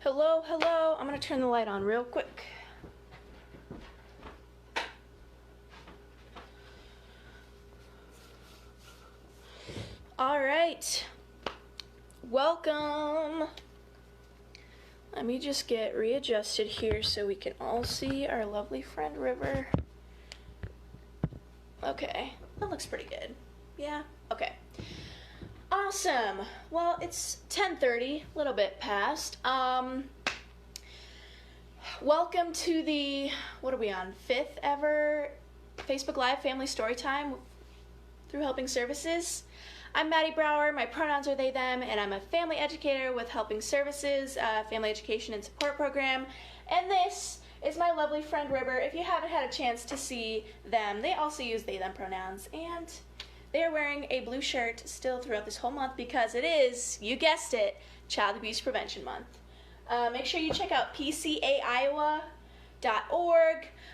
Hello, hello. I'm gonna turn the light on real quick. All right. Welcome. Let me just get readjusted here so we can all see our lovely friend River. Okay, that looks pretty good. Yeah? Okay. Awesome. Well, it's 10:30, a little bit past. Welcome to the, what are we on, 5th ever Facebook Live Family Storytime through Helping Services. I'm Madi, my pronouns are they, them, and I'm a family educator with Helping Services, Family Education and Support Program. And this is my lovely friend River. If you haven't had a chance to see them, they also use they, them pronouns, and they are wearing a blue shirt still throughout this whole month because it is, you guessed it, Child Abuse Prevention Month. Make sure you check out pcaiowa.org,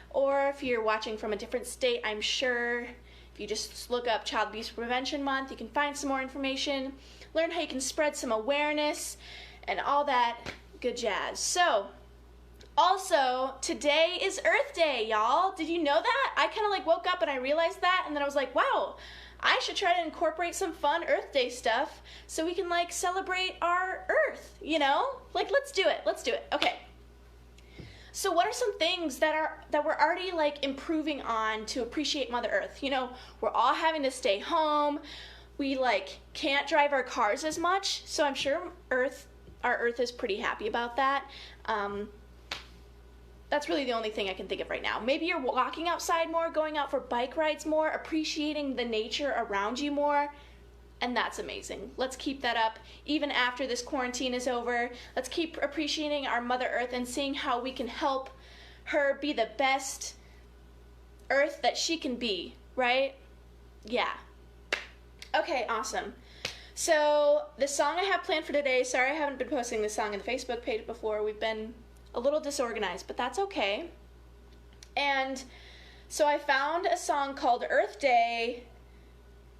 or if you're watching from a different state, I'm sure if you just look up Child Abuse Prevention Month, you can find some more information, learn how you can spread some awareness, and all that good jazz. So, also, today is Earth Day, y'all. Did you know that? I kind of like woke up and I realized that, and then I was like, wow, I should try to incorporate some fun Earth Day stuff so we can like celebrate our Earth, you know? Like, let's do it. Let's do it. Okay. So what are some things that we're already like improving on to appreciate Mother Earth? You know, we're all having to stay home. We like can't drive our cars as much, so I'm sure our Earth is pretty happy about that. That's really the only thing I can think of right now. Maybe you're walking outside more, going out for bike rides more, appreciating the nature around you more, and that's amazing. Let's keep that up even after this quarantine is over. Let's keep appreciating our Mother Earth and seeing how we can help her be the best Earth that she can be, right? Yeah. Okay, awesome. So the song I have planned for today, sorry I haven't been posting this song on the Facebook page before. We've been a little disorganized, but that's okay. And so I found a song called Earth Day.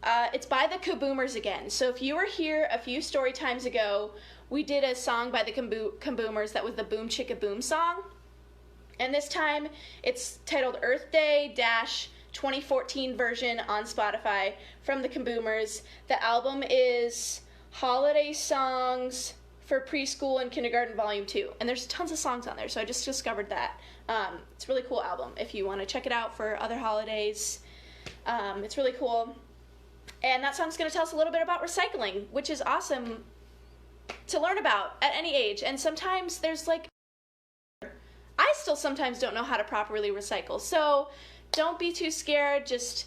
It's by the Kaboomers again. So if you were here a few story times ago, we did a song by the Kaboomers that was the Boom Chicka Boom song. And this time it's titled Earth Day 2014 version on Spotify from the Kaboomers. The album is Holiday Songs for Preschool and Kindergarten Volume 2. And there's tons of songs on there, so I just discovered that. It's a really cool album if you want to check it out for other holidays. It's really cool. And that song's going to tell us a little bit about recycling, which is awesome to learn about at any age. And sometimes there's like, I still sometimes don't know how to properly recycle. So don't be too scared. Just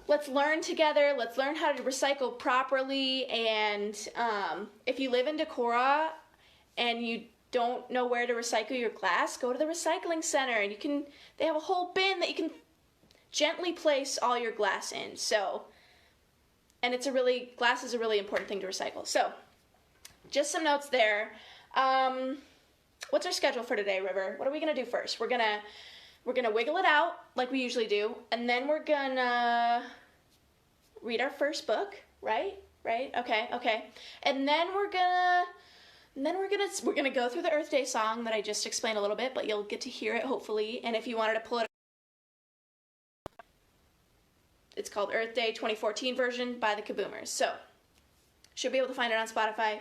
let's learn together. Let's learn how to recycle properly. And if you live in Decorah and you don't know where to recycle your glass, go to the recycling center, and they have a whole bin that you can gently place all your glass in. So, and glass is a really important thing to recycle. So, just some notes there. What's our schedule for today, River? What are we gonna do first? We're gonna wiggle it out like we usually do, and then we're gonna read our first book, right? Okay. And then we're gonna go through the Earth Day song that I just explained a little bit, but you'll get to hear it hopefully. And if you wanted to pull it, it's called Earth Day 2014 version by the Kaboomers. So should be able to find it on Spotify.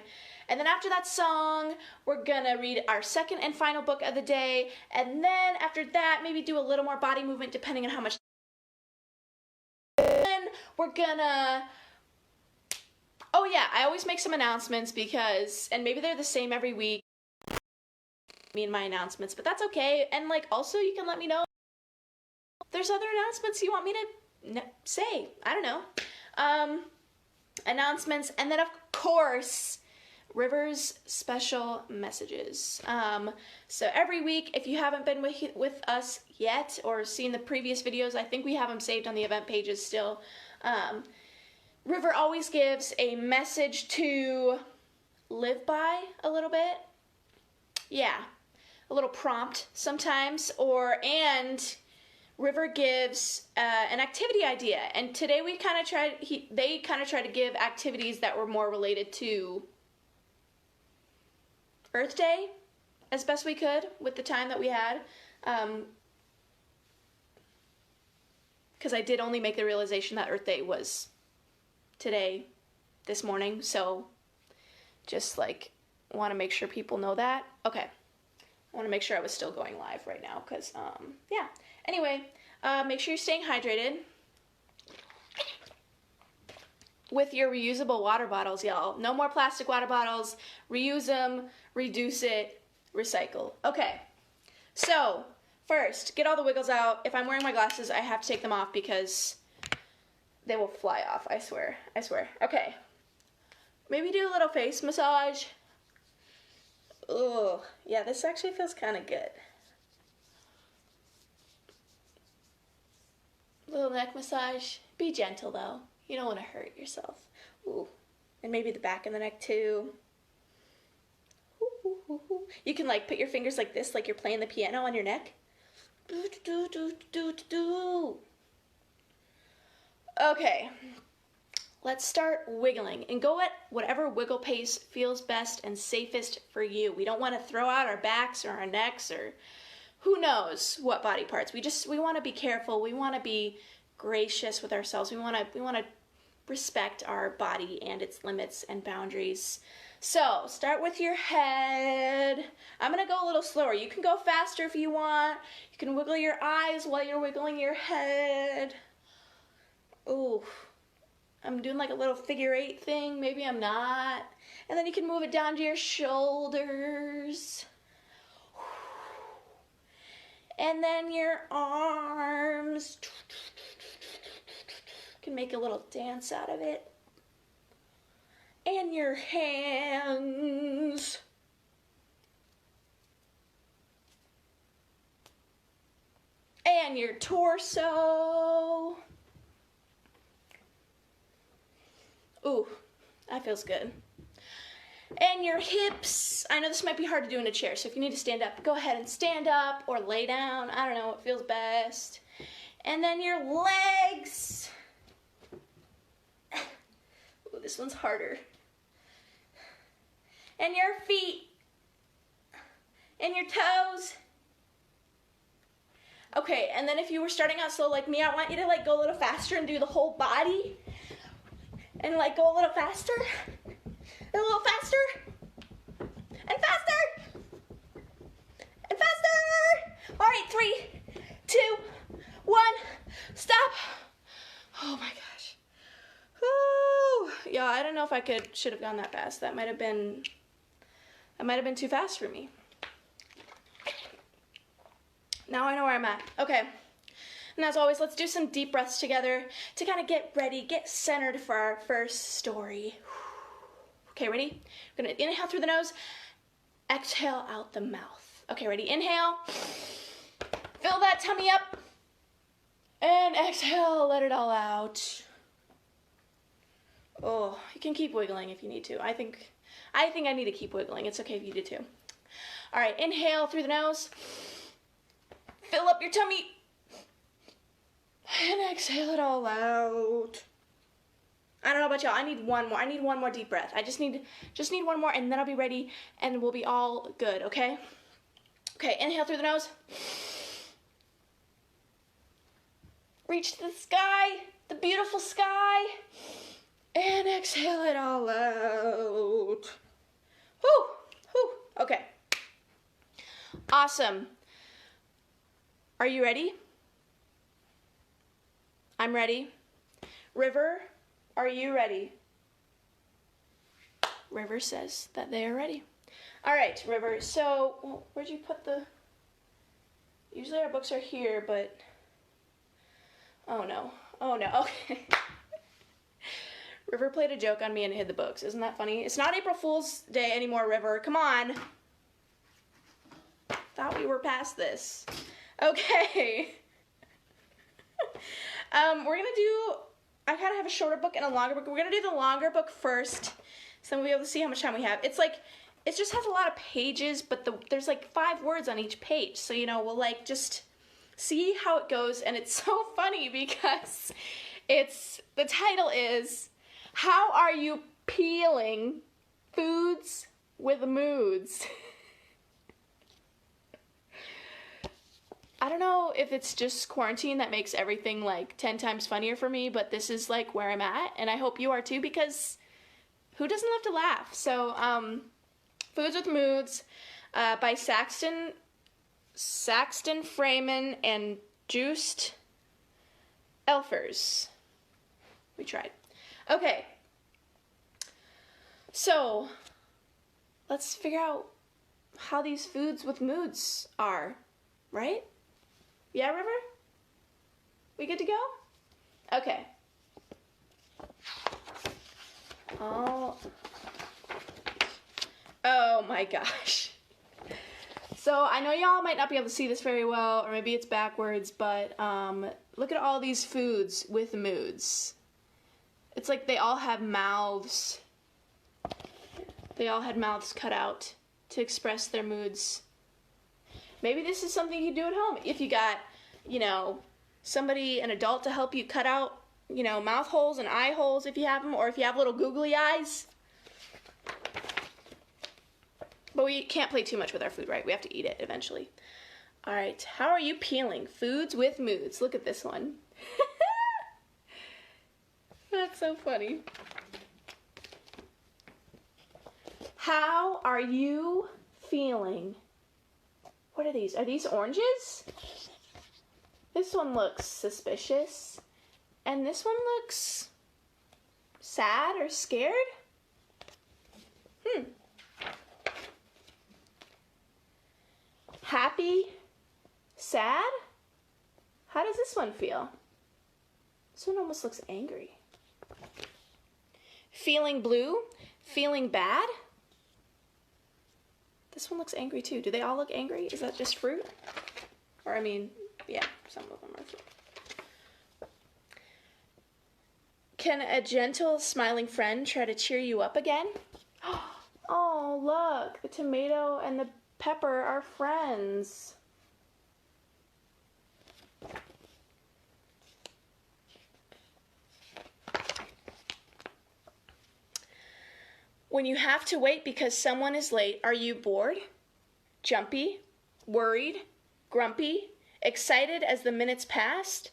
And then after that song, we're gonna read our second and final book of the day. And then after that, maybe do a little more body movement depending on how much. Then we're gonna, oh yeah, I always make some announcements because, and maybe they're the same every week, me and my announcements, but that's okay. And like, also you can let me know if there's other announcements you want me to say. I don't know. Announcements, and then of course, River's special messages. So every week, if you haven't been with us yet or seen the previous videos, I think we have them saved on the event pages still. River always gives a message to live by a little bit. Yeah, a little prompt sometimes, and River gives an activity idea. And today they kind of tried to give activities that were more related to Earth Day, as best we could with the time that we had. Because I did only make the realization that Earth Day was today, this morning, so just like want to make sure people know that. Okay, I want to make sure I was still going live right now, because yeah. Anyway, make sure you're staying hydrated with your reusable water bottles, y'all. No more plastic water bottles. Reuse them, reduce it, recycle. Okay, so first, get all the wiggles out. If I'm wearing my glasses, I have to take them off because they will fly off, I swear. I swear. Okay. Maybe do a little face massage. Ugh. Yeah, this actually feels kind of good. Little neck massage. Be gentle, though. You don't want to hurt yourself. Ooh. And maybe the back of the neck, too. You can, like, put your fingers like this, like you're playing the piano on your neck. Okay, let's start wiggling and go at whatever wiggle pace feels best and safest for you. We don't want to throw out our backs or our necks or who knows what body parts. We want to be careful. We want to be gracious with ourselves. We want to respect our body and its limits and boundaries. So, start with your head. I'm going to go a little slower. You can go faster if you want. You can wiggle your eyes while you're wiggling your head. Ooh, I'm doing like a little figure 8 thing. Maybe I'm not. And then you can move it down to your shoulders. And then your arms. You can make a little dance out of it. And your hands. And your torso. Ooh, that feels good. And your hips. I know this might be hard to do in a chair, so if you need to stand up, go ahead and stand up or lay down. I don't know what feels best. And then your legs. Ooh, this one's harder. And your feet. And your toes. Okay, and then if you were starting out slow like me, I want you to like go a little faster and do the whole body. And like go a little faster. And a little faster. And faster. And faster. All right, 3, 2, 1. Stop. Oh my gosh. Woo. Yeah, I don't know if I should have gone that fast. That might have been too fast for me. Now I know where I'm at. Okay. And as always, let's do some deep breaths together to kind of get ready, get centered for our first story. Okay, ready? We're going to inhale through the nose, exhale out the mouth. Okay, ready? Inhale. Fill that tummy up. And exhale, let it all out. Oh, you can keep wiggling if you need to. I think I need to keep wiggling. It's okay if you do too. All right, inhale through the nose. Fill up your tummy. And exhale it all out. I don't know about y'all. I need one more. I need one more deep breath. I just need one more, and then I'll be ready, and we'll be all good, okay? Okay, inhale through the nose. Reach to the sky, the beautiful sky. And exhale it all out. Whew, whew. Okay. Awesome. Are you ready? I'm ready. River, are you ready? River says that they are ready. All right, River. So, where'd you put the... Usually our books are here, but... Oh, no. Oh, no. Okay. River played a joke on me and hid the books. Isn't that funny? It's not April Fool's Day anymore, River. Come on. Thought we were past this. Okay. We're going to do... I kind of have a shorter book and a longer book. We're going to do the longer book first, so we'll be able to see how much time we have. It's like, it just has a lot of pages, but there's like 5 words on each page. So, you know, we'll like just see how it goes. And it's so funny because the title is, How Are You Peeling Foods with Moods? I don't know if it's just quarantine that makes everything like 10 times funnier for me, but this is like where I'm at, and I hope you are too, because who doesn't love to laugh? So, Foods with Moods by Saxton Freeman and Juiced Elfers. We tried. Okay. So, let's figure out how these foods with moods are, right? Yeah, River? We good to go? Okay. Oh my gosh. So I know y'all might not be able to see this very well, or maybe it's backwards, but look at all these foods with moods. It's like they all have mouths. They all had mouths cut out to express their moods. Maybe this is something you can do at home. If you got, somebody, an adult to help you cut out, mouth holes and eye holes if you have them, or if you have little googly eyes. But we can't play too much with our food, right? We have to eat it eventually. All right, how are you peeling? Foods with moods. Look at this one. That's so funny. How are you feeling? What are these? Are these oranges? This one looks suspicious. And this one looks sad or scared? Happy? Sad? How does this one feel? This one almost looks angry. Feeling blue? Feeling bad? This one looks angry too. Do they all look angry? Is that just fruit? Or yeah, some of them are fruit. Can a gentle, smiling friend try to cheer you up again? Oh, look, the tomato and the pepper are friends. When you have to wait because someone is late, are you bored, jumpy, worried, grumpy, excited as the minutes passed?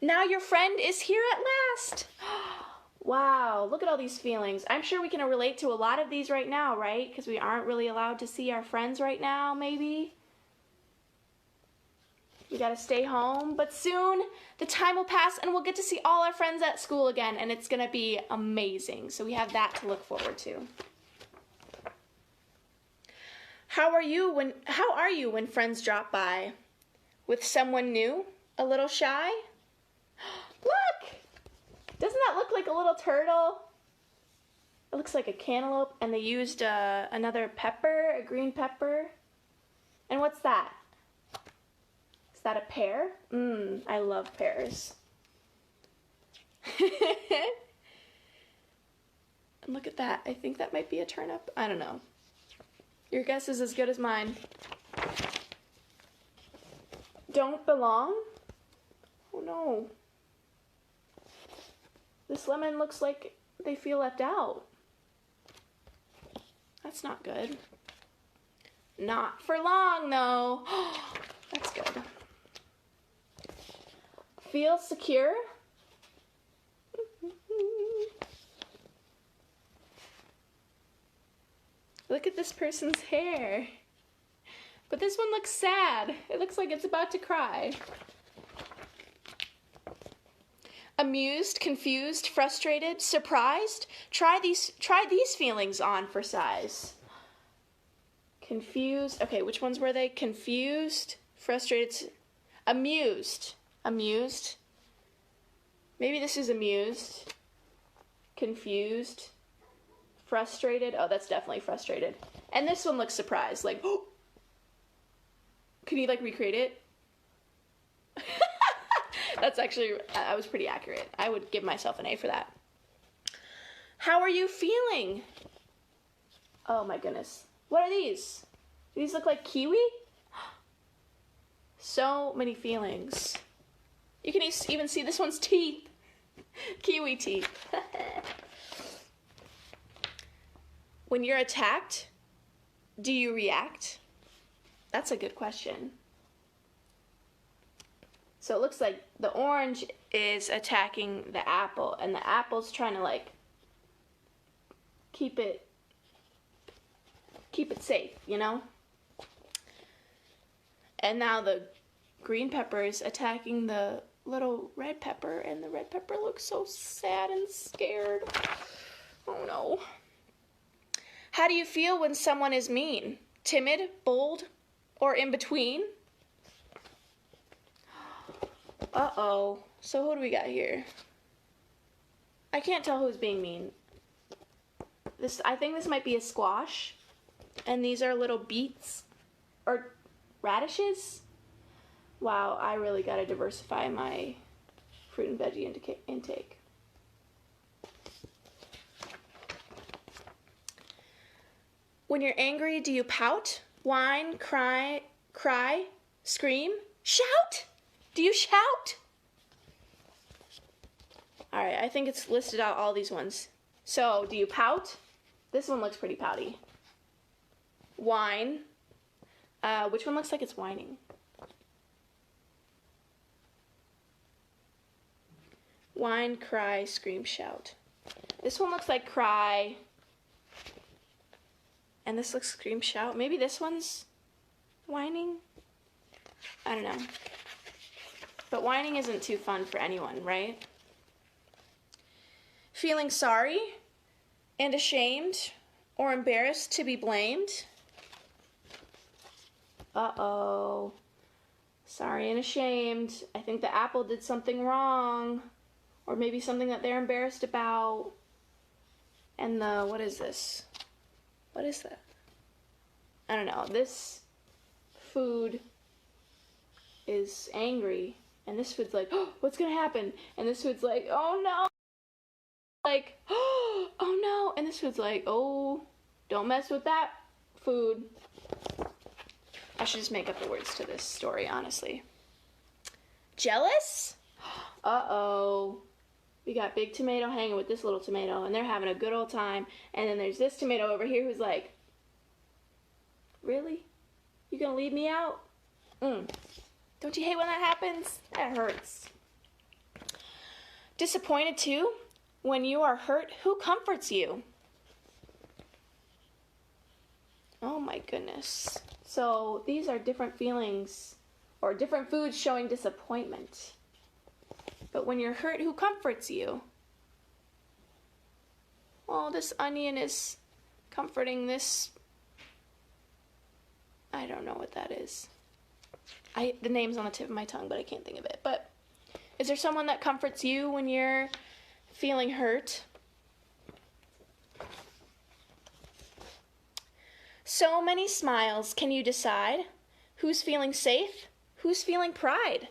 Now your friend is here at last. Wow, look at all these feelings. I'm sure we can relate to a lot of these right now, right? Because we aren't really allowed to see our friends right now, maybe. We gotta stay home, but soon the time will pass and we'll get to see all our friends at school again, and it's gonna be amazing. So we have that to look forward to. How are you when friends drop by? With someone new? A little shy? Look! Doesn't that look like a little turtle? It looks like a cantaloupe, and they used another pepper, a green pepper. And what's that? Is that a pear? I love pears. And look at that. I think that might be a turnip. I don't know. Your guess is as good as mine. Don't belong? Oh no. This lemon looks like they feel left out. That's not good. Not for long, though. That's good. Feel secure? Look at this person's hair. But this one looks sad. It looks like it's about to cry. Amused, confused, frustrated, surprised? Try these feelings on for size. Confused. Okay, which ones were they? Confused, frustrated, amused. Amused. Maybe this is amused. Confused. Frustrated. Oh, that's definitely frustrated. And this one looks surprised. Like, oh! Can you, recreate it? That's actually, I was pretty accurate. I would give myself an A for that. How are you feeling? Oh my goodness. What are these? Do these look like kiwi? So many feelings. You can even see this one's teeth. Kiwi teeth. When you're attacked, do you react? That's a good question. So it looks like the orange is attacking the apple, and the apple's trying to like keep it safe, you know? And now the green pepper is attacking the little red pepper, and the red pepper looks so sad and scared. Oh no. How do you feel when someone is mean? Timid, bold, or in between? Uh-oh. So who do we got here? I can't tell who's being mean. I think this might be a squash. And these are little beets or radishes. Wow, I really got to diversify my fruit and veggie intake. When you're angry, do you pout, whine, cry, scream, shout? Do you shout? All right, I think it's listed out all these ones. So, do you pout? This one looks pretty pouty. Whine. Which one looks like it's whining? Whine, cry, scream, shout. This one looks like cry. And this looks scream, shout. Maybe this one's whining? I don't know. But whining isn't too fun for anyone, right? Feeling sorry and ashamed or embarrassed to be blamed. Uh-oh. Sorry and ashamed. I think the apple did something wrong. Or maybe something that they're embarrassed about. And what is this? What is that? I don't know. This food is angry. And this food's like, oh, what's going to happen? And this food's like, oh no. Like, oh no. And this food's like, oh, don't mess with that food. I should just make up the words to this story, honestly. Jealous? Uh-oh. We got Big Tomato hanging with this little tomato, and they're having a good old time. And then there's this tomato over here who's like, really? You gonna leave me out? Don't you hate when that happens? That hurts. Disappointed too? When you are hurt, who comforts you? Oh my goodness. So these are different feelings or different foods showing disappointment. But when you're hurt, who comforts you? Well, this onion is comforting this. I don't know what that is. The name's on the tip of my tongue, but I can't think of it. But is there someone that comforts you when you're feeling hurt? So many smiles. Can you decide who's feeling safe? Who's feeling pride?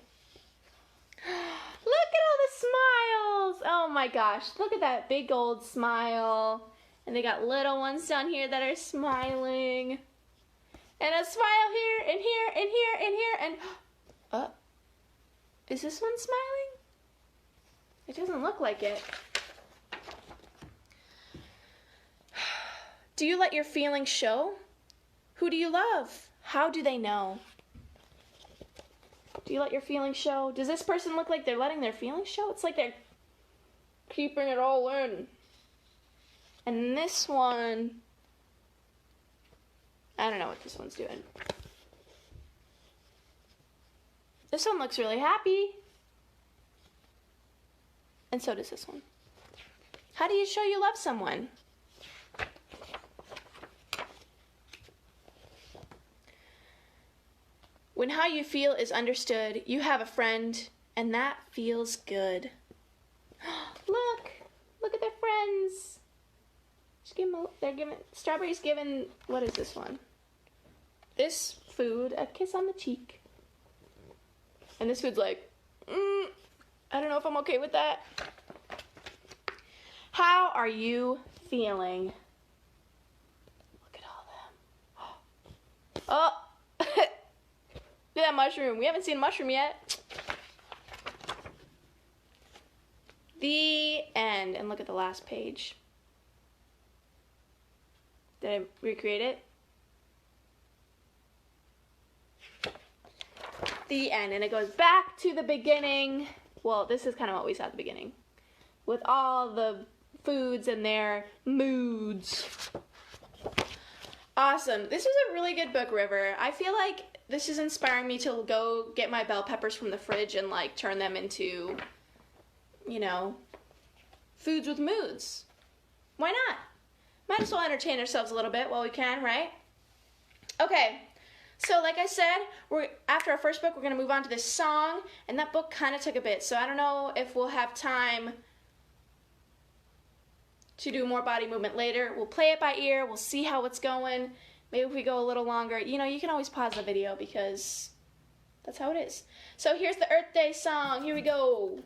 Look at all the smiles. Oh my gosh. Look at that big old smile. And they got little ones down here that are smiling. And a smile here and here and here and here and is this one smiling? It doesn't look like it. Do you let your feelings show? Who do you love? How do they know? Do you let your feelings show? Does this person look like they're letting their feelings show? It's like they're keeping it all in. And this one, I don't know what this one's doing. This one looks really happy. And so does this one. How do you show you love someone? When how you feel is understood, you have a friend, and that feels good. Look at their friends. Strawberry's giving, what is this one? This food a kiss on the cheek. And this food's like, I don't know if I'm okay with that. How are you feeling? Look at all them. Oh! Look at that mushroom. We haven't seen a mushroom yet. The end. And look at the last page. Did I recreate it? the end, and it goes back to the beginning. Well, this is kind of what we saw at the beginning, with all the foods and their moods. Awesome. This is a really good book, River. I feel like this is inspiring me to go get my bell peppers from the fridge and, like, turn them into, you know, foods with moods. Why not? Might as well entertain ourselves a little bit while we can, right? Okay. So, like I said, after our first book, we're going to move on to this song, and that book kind of took a bit, so I don't know if we'll have time to do more body movement later. We'll play it by ear. We'll see how it's going. Maybe if we go a little longer. You know, you can always pause the video because that's how it is. So here's the Earth Day song. Here we go.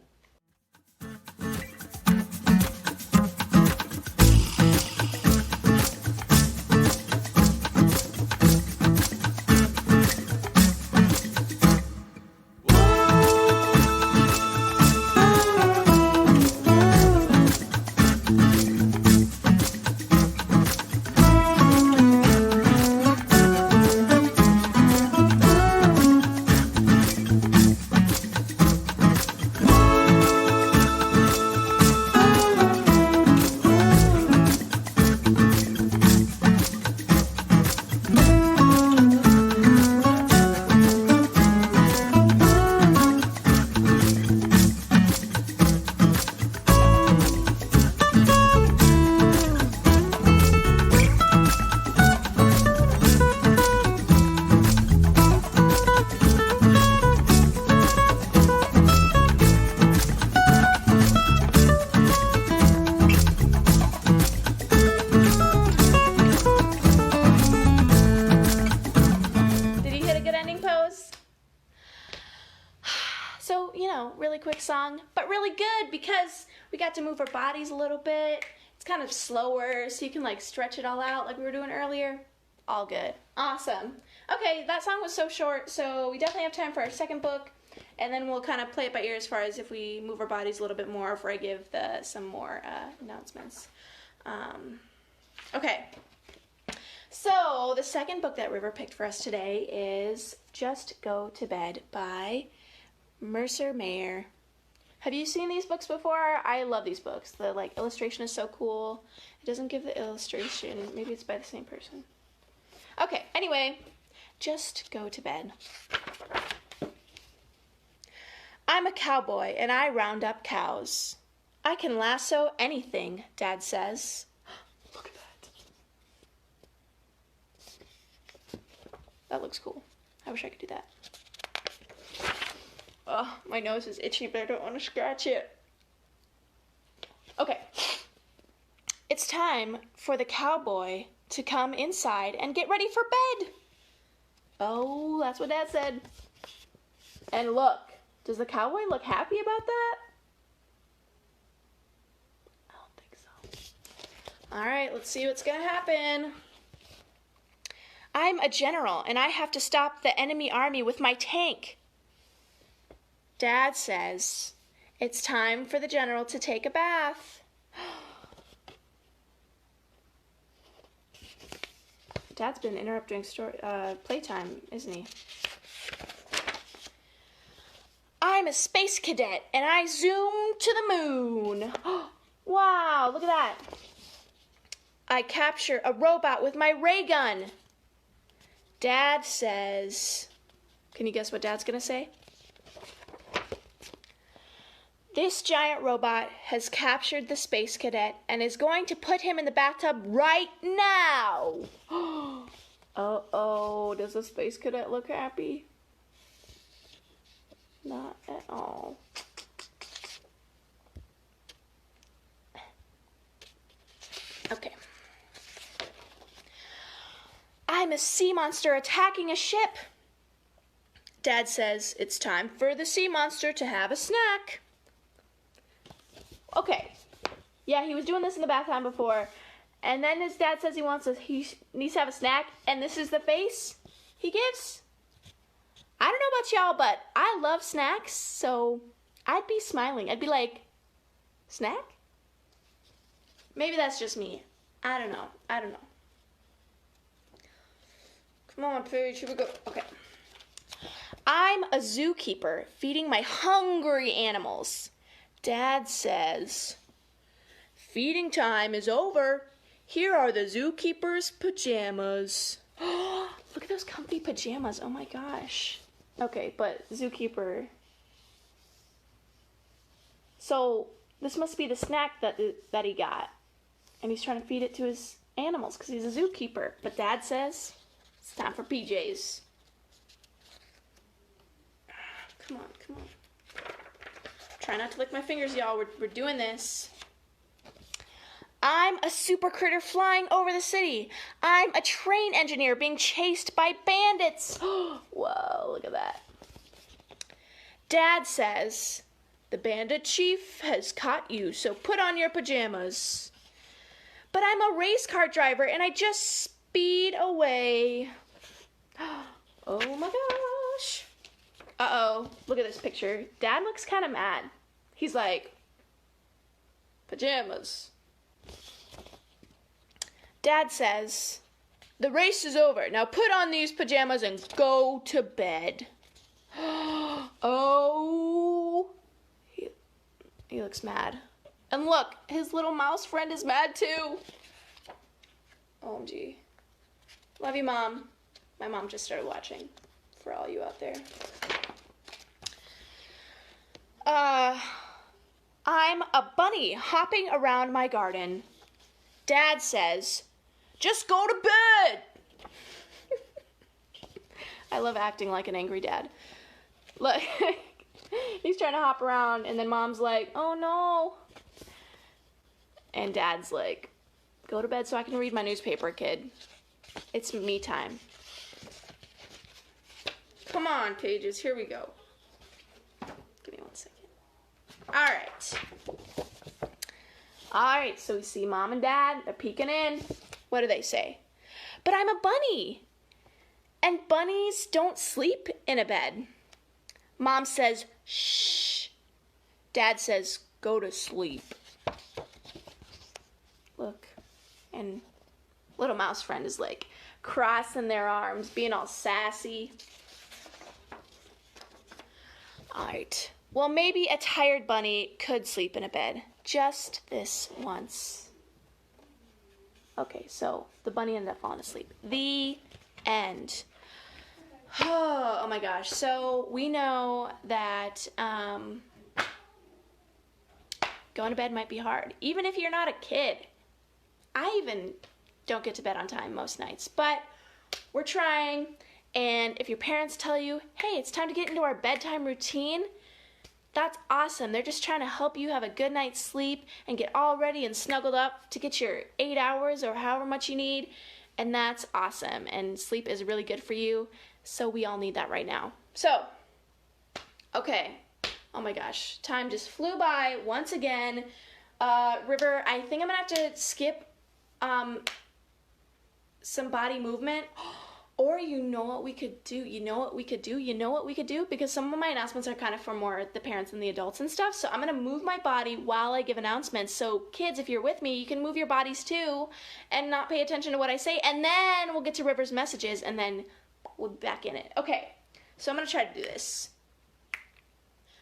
Really quick song, but really good because we got to move our bodies a little bit. It's kind of slower, so you can like stretch it all out like we were doing earlier. All good. Awesome. Okay, that song was so short, so we definitely have time for our second book, and then we'll kind of play it by ear as far as if we move our bodies a little bit more, before I give some more announcements. Okay. So the second book that River picked for us today is Just Go to Bed by Mercer. Have you seen these books before? I love these books. The illustration is so cool. It doesn't give the illustration. Maybe it's by the same person. Okay, anyway, Just Go to Bed. I'm a cowboy and I round up cows. I can lasso anything, Dad says. Look at that. That looks cool. I wish I could do that. Oh, my nose is itchy, but I don't want to scratch it. Okay. It's time for the cowboy to come inside and get ready for bed. Oh, that's what Dad said. And look, does the cowboy look happy about that? I don't think so. All right, let's see what's going to happen. I'm a general, and I have to stop the enemy army with my tank. Dad says, it's time for the general to take a bath. Dad's been interrupting playtime, isn't he? I'm a space cadet, and I zoom to the moon. Wow, look at that. I capture a robot with my ray gun. Dad says, can you guess what Dad's going to say? This giant robot has captured the space cadet and is going to put him in the bathtub right now. Uh-oh, does the space cadet look happy? Not at all. Okay. I'm a sea monster attacking a ship. Dad says it's time for the sea monster to have a snack. Okay, yeah, he was doing this in the bathroom before, and then his dad says he needs to have a snack, and this is the face he gives. I don't know about y'all, but I love snacks, so I'd be smiling. I'd be like, snack? Maybe that's just me. I don't know. Come on, Paige, here we go. Okay. I I'm a zookeeper feeding my hungry animals. Dad says, feeding time is over. Here are the zookeeper's pajamas. Look at those comfy pajamas. Oh my gosh. Okay, but zookeeper. So this must be the snack that he got. And he's trying to feed it to his animals because he's a zookeeper. But Dad says, it's time for PJs. Come on, come on. Try not to lick my fingers, y'all. We're doing this. I'm a super critter flying over the city. I'm a train engineer being chased by bandits. Whoa, look at that. Dad says, the bandit chief has caught you, so put on your pajamas. But I'm a race car driver and I just speed away. Oh my gosh. Uh-oh, look at this picture. Dad looks kind of mad. He's like, pajamas. Dad says, the race is over. Now put on these pajamas and go to bed. Oh, he looks mad. And look, his little mouse friend is mad too. OMG. Love you, Mom. My mom just started watching, for all you out there. I'm a bunny hopping around my garden. Dad says, just go to bed. I love acting like an angry dad. Look, he's trying to hop around, and then Mom's like, oh no. And Dad's like, go to bed so I can read my newspaper, kid. It's me time. Come on, pages, here we go. Give me 1 second. All right, so we see Mom and Dad, they're peeking in. What do they say? But I'm a bunny, and bunnies don't sleep in a bed. Mom says, shh. Dad says, go to sleep. Look, and little mouse friend is like crossing their arms, being all sassy. All right. Well, maybe a tired bunny could sleep in a bed. Just this once. Okay, so the bunny ended up falling asleep. The end. Oh my gosh. So we know that going to bed might be hard. Even if you're not a kid. I even don't get to bed on time most nights. But we're trying. And if your parents tell you, hey, it's time to get into our bedtime routine, that's awesome. They're just trying to help you have a good night's sleep and get all ready and snuggled up to get your 8 hours or however much you need. And that's awesome. And sleep is really good for you. So we all need that right now. So, okay. Oh my gosh. Time just flew by once again. River, I think I'm going to have to skip some body movement. Or you know what we could do? Because some of my announcements are kind of for more the parents and the adults and stuff. So I'm going to move my body while I give announcements. So kids, if you're with me, you can move your bodies too and not pay attention to what I say. And then we'll get to River's messages and then we'll be back in it. Okay, so I'm going to try to do this.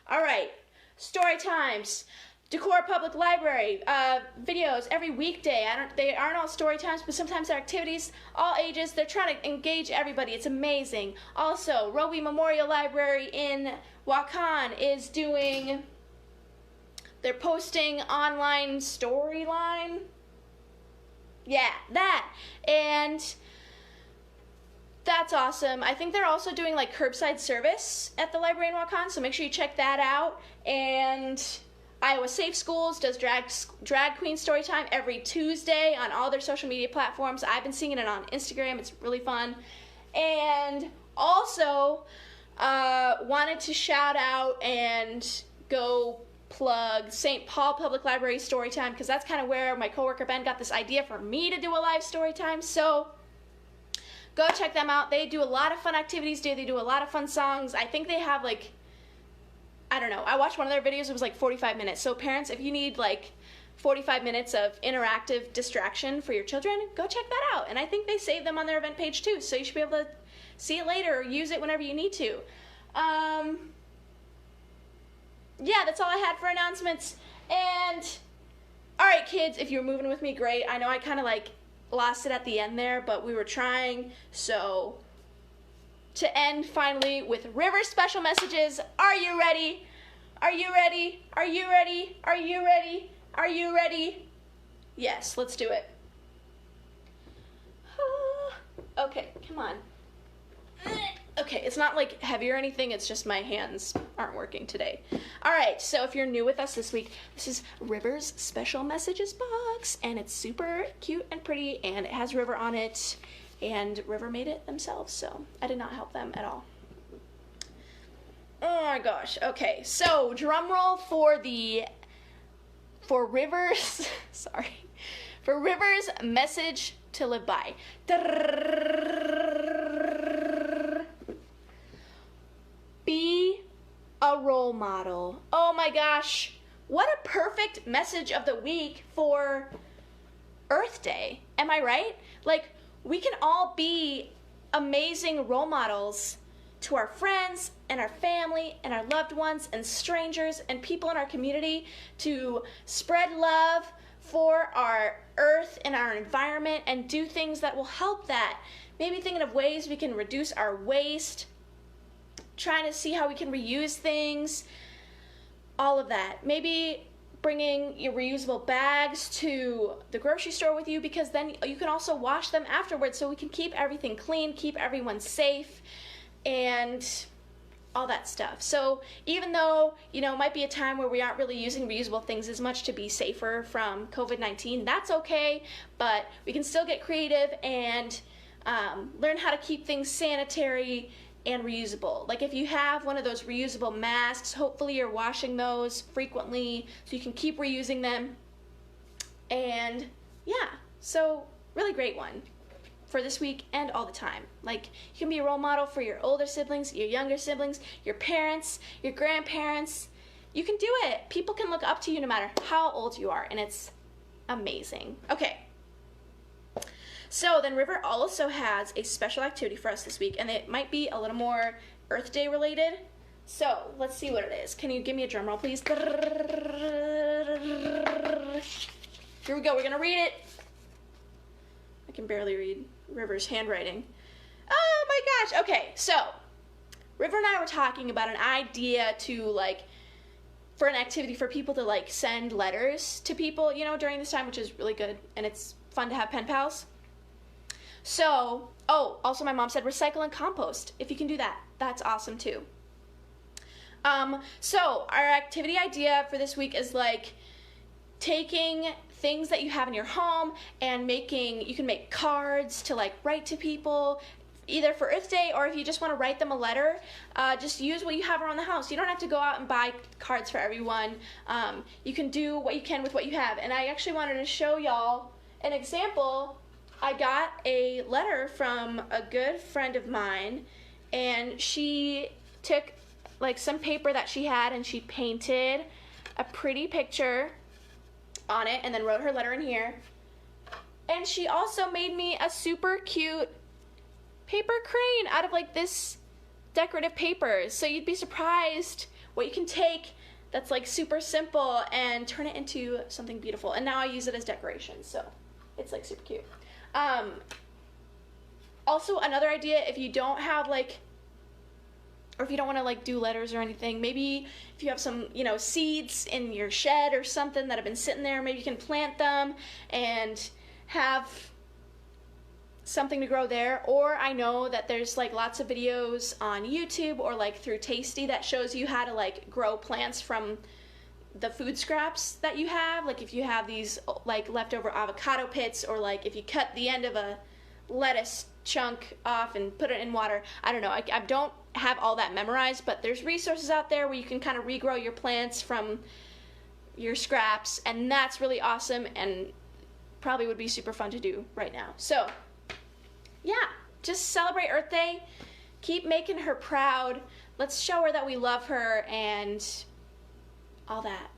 All right, story times. Decorah Public Library, videos every weekday. They aren't all story times, but sometimes they're activities, all ages. They're trying to engage everybody. It's amazing. Also, Roe v. Memorial Library in Waukon is they're posting online storyline. Yeah, that. And that's awesome. I think they're also doing like curbside service at the library in Waukon, so make sure you check that out. And Iowa Safe Schools does drag queen story time every Tuesday on all their social media platforms. I've been seeing it on Instagram. It's really fun. And also wanted to shout out and go plug St. Paul Public Library story time because that's kind of where my coworker Ben got this idea for me to do a live story time. So go check them out. They do a lot of fun activities. They do a lot of fun songs. I think they have like, I don't know. I watched one of their videos. It was like 45 minutes. So parents, if you need like 45 minutes of interactive distraction for your children, go check that out. And I think they save them on their event page too. So you should be able to see it later or use it whenever you need to. Yeah, that's all I had for announcements. And, all right, kids, if you're moving with me, great. I know I kind of, like, lost it at the end there, but we were trying. So, to end, finally, with River's special messages. Are you ready? Are you ready? Are you ready? Are you ready? Are you ready? Yes, let's do it. Okay, come on. Okay, it's not like heavy or anything, it's just my hands aren't working today. All right, so if you're new with us this week, this is River's special messages box, and it's super cute and pretty, and it has River on it, and River made it themselves, so I did not help them at all. Oh my gosh, okay, so drum roll for River's, sorry, for River's message to live by. Be a role model. Oh my gosh, what a perfect message of the week for Earth Day. Am I right? Like, we can all be amazing role models to our friends and our family and our loved ones and strangers and people in our community to spread love for our earth and our environment and do things that will help that. Maybe thinking of ways we can reduce our waste, trying to see how we can reuse things, all of that. Maybe bringing your reusable bags to the grocery store with you, because then you can also wash them afterwards so we can keep everything clean, keep everyone safe, and all that stuff. So even though, it might be a time where we aren't really using reusable things as much to be safer from COVID-19, that's okay, but we can still get creative and learn how to keep things sanitary and reusable. Like if you have one of those reusable masks, hopefully you're washing those frequently so you can keep reusing them. And yeah, so really great one for this week and all the time. Like, you can be a role model for your older siblings, your younger siblings, your parents, your grandparents. You can do it. People can look up to you no matter how old you are, and it's amazing. Okay. So then River also has a special activity for us this week, and it might be a little more Earth Day related. So let's see what it is. Can you give me a drum roll, please? Here we go. We're going to read it. I can barely read River's handwriting. Oh my gosh. Okay, so River and I were talking about an idea to, for an activity for people to, send letters to people, during this time, which is really good, and it's fun to have pen pals. So, also my mom said recycle and compost. If you can do that, that's awesome too. So our activity idea for this week is taking things that you have in your home and you can make cards to write to people, either for Earth Day or if you just want to write them a letter. Just use what you have around the house. You don't have to go out and buy cards for everyone. You can do what you can with what you have. And I actually wanted to show y'all an example. I got a letter from a good friend of mine, and she took some paper that she had and she painted a pretty picture on it and then wrote her letter in here. And she also made me a super cute paper crane out of this decorative paper. So you'd be surprised what you can take that's super simple and turn it into something beautiful. And now I use it as decoration, so it's super cute. Also another idea, if you don't have or if you don't want to do letters or anything, maybe if you have some seeds in your shed or something that have been sitting there, maybe you can plant them and have something to grow there. Or I know that there's lots of videos on YouTube or through Tasty that shows you how to grow plants from the food scraps that you have. If you have these leftover avocado pits, or if you cut the end of a lettuce chunk off and put it in water. I don't know, I don't have all that memorized, but there's resources out there where you can kind of regrow your plants from your scraps, and that's really awesome and probably would be super fun to do right now. So yeah, just celebrate Earth Day, keep making her proud, let's show her that we love her and all that.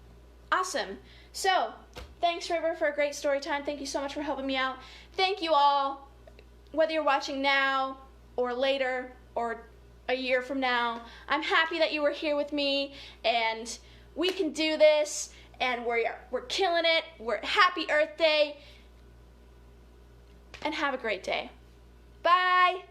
Awesome. So, thanks River for a great story time. Thank you so much for helping me out. Thank you all, whether you're watching now or later or a year from now. I'm happy that you were here with me, and we can do this, and we're killing it. We're happy Earth Day, and have a great day. Bye.